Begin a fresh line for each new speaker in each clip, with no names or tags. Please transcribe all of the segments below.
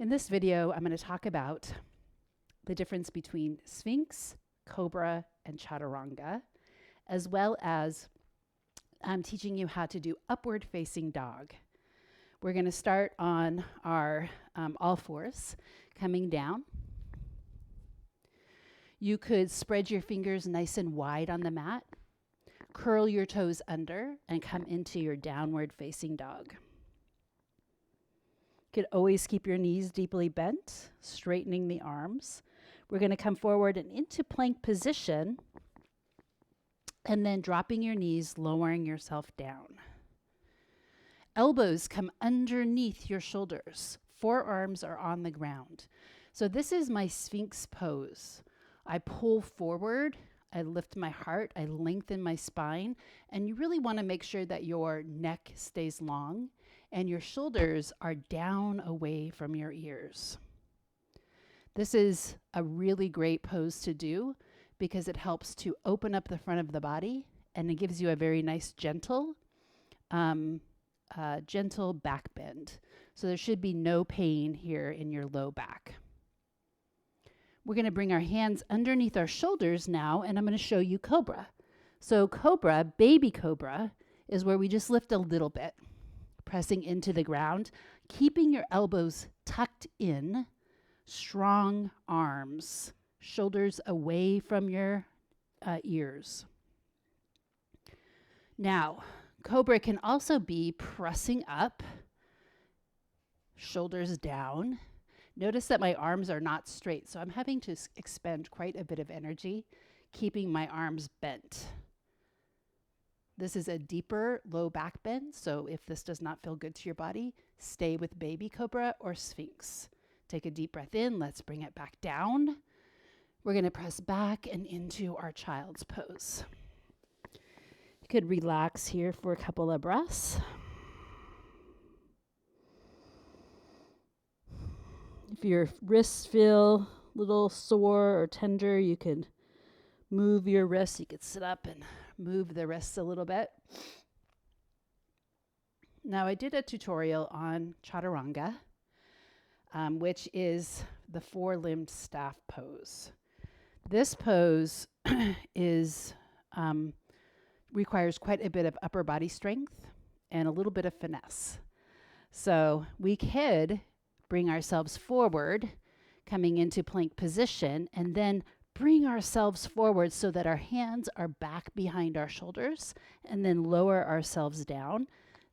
In this video, I'm going to talk about the difference between Sphinx, Cobra, and Chaturanga, as well as I'm teaching you how to do upward facing dog. We're going to start on our all fours, coming down. You could spread your fingers nice and wide on the mat, curl your toes under, and come into your downward facing dog. You could always keep your knees deeply bent, straightening the arms. We're going to come forward and into plank position, and then dropping your knees, lowering yourself down. Elbows come underneath your shoulders. Forearms are on the ground. So this is my Sphinx pose. I pull forward, I lift my heart, I lengthen my spine, and you really want to make sure that your neck stays long and your shoulders are down away from your ears. This is a really great pose to do because it helps to open up the front of the body and it gives you a very nice gentle back bend. So there should be no pain here in your low back. We're going to bring our hands underneath our shoulders now, and I'm going to show you Cobra. So Cobra, baby Cobra, is where we just lift a little bit, pressing into the ground, keeping your elbows tucked in, strong arms, shoulders away from your ears. Now, Cobra can also be pressing up, shoulders down. Notice that my arms are not straight, so I'm having to expend quite a bit of energy, keeping my arms bent. This is a deeper low back bend, so if this does not feel good to your body, stay with baby Cobra or Sphinx. Take a deep breath in, let's bring it back down. We're going to press back and into our child's pose. You could relax here for a couple of breaths. If your wrists feel a little sore or tender, you could move your wrists. You could sit up and move the wrists a little bit. Now, I did a tutorial on Chaturanga, which is the four-limbed staff pose. This pose requires quite a bit of upper body strength and a little bit of finesse. So we could bring ourselves forward, coming into plank position, and then bring ourselves forward so that our hands are back behind our shoulders, and then lower ourselves down,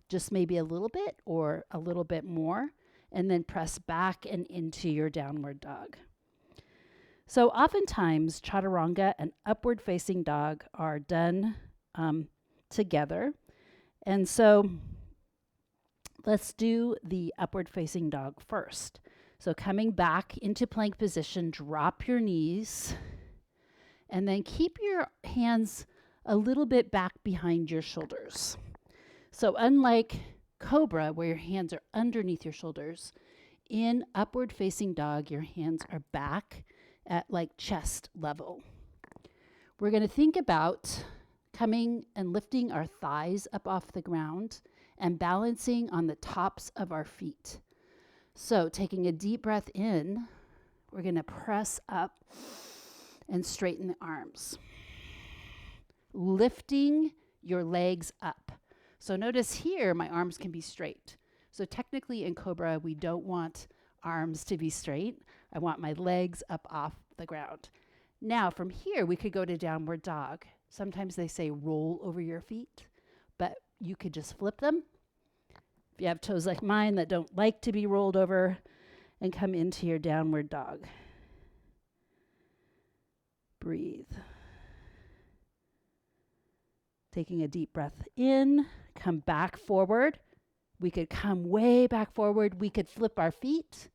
just maybe a little bit or a little bit more, and then press back and into your downward dog. So oftentimes, Chaturanga and upward facing dog are done together. And so let's do the upward facing dog first. So coming back into plank position, drop your knees, and then keep your hands a little bit back behind your shoulders. So unlike Cobra, where your hands are underneath your shoulders, in upward facing dog, your hands are back at like chest level. We're going to think about coming and lifting our thighs up off the ground and balancing on the tops of our feet. So taking a deep breath in, we're going to press up and straighten the arms. Lifting your legs up. So notice here, my arms can be straight. So technically in Cobra, we don't want arms to be straight. I want my legs up off the ground. Now from here, we could go to downward dog. Sometimes they say roll over your feet, but you could just flip them. If you have toes like mine that don't like to be rolled over, and come into your downward dog. Breathe. Taking a deep breath in, come back forward. We could come way back forward. We could flip our feet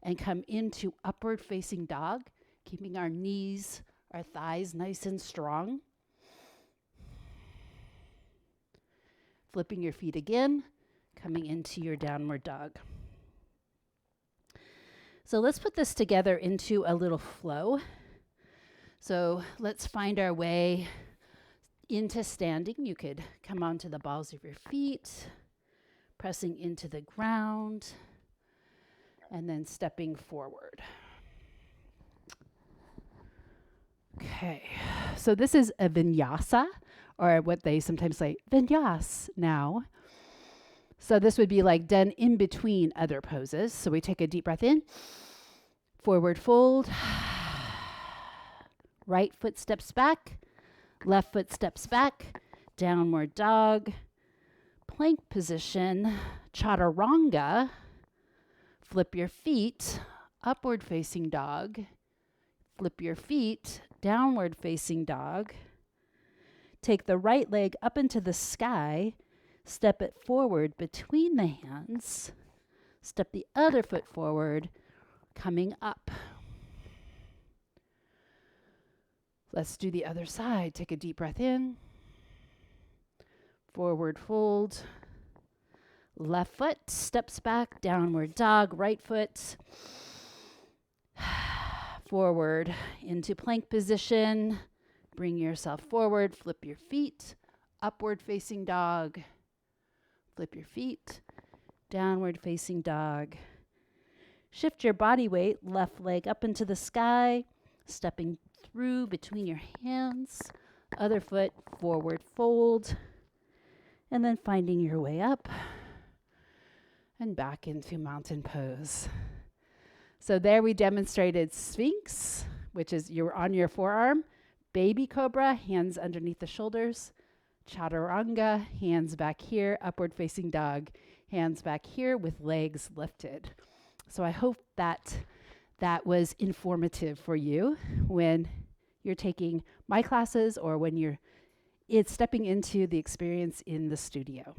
and come into upward facing dog, keeping our knees, our thighs nice and strong. Flipping your feet again, coming into your downward dog. So let's put this together into a little flow. So let's find our way into standing. You could come onto the balls of your feet, pressing into the ground. and then stepping forward. Okay, so this is a vinyasa, or what they sometimes say, vinyas now. So this would be like done in between other poses. So we take a deep breath in, forward fold, right foot steps back, left foot steps back, downward dog, plank position, chaturanga, flip your feet, upward facing dog, flip your feet, downward facing dog. Take the right leg up into the sky, step it forward between the hands, step the other foot forward, coming up. Let's do the other side. Take a deep breath in, forward fold, left foot steps back, downward dog, right foot forward into plank position. Bring yourself forward, flip your feet, upward facing dog, flip your feet, downward facing dog. Shift your body weight, left leg up into the sky, stepping through between your hands, other foot forward fold, and then finding your way up and back into mountain pose. So there we demonstrated Sphinx, which is you're on your forearm, baby cobra, hands underneath the shoulders, chaturanga, hands back here, upward facing dog, hands back here with legs lifted. So I hope that was informative for you when you're taking my classes or when you're stepping into the experience in the studio.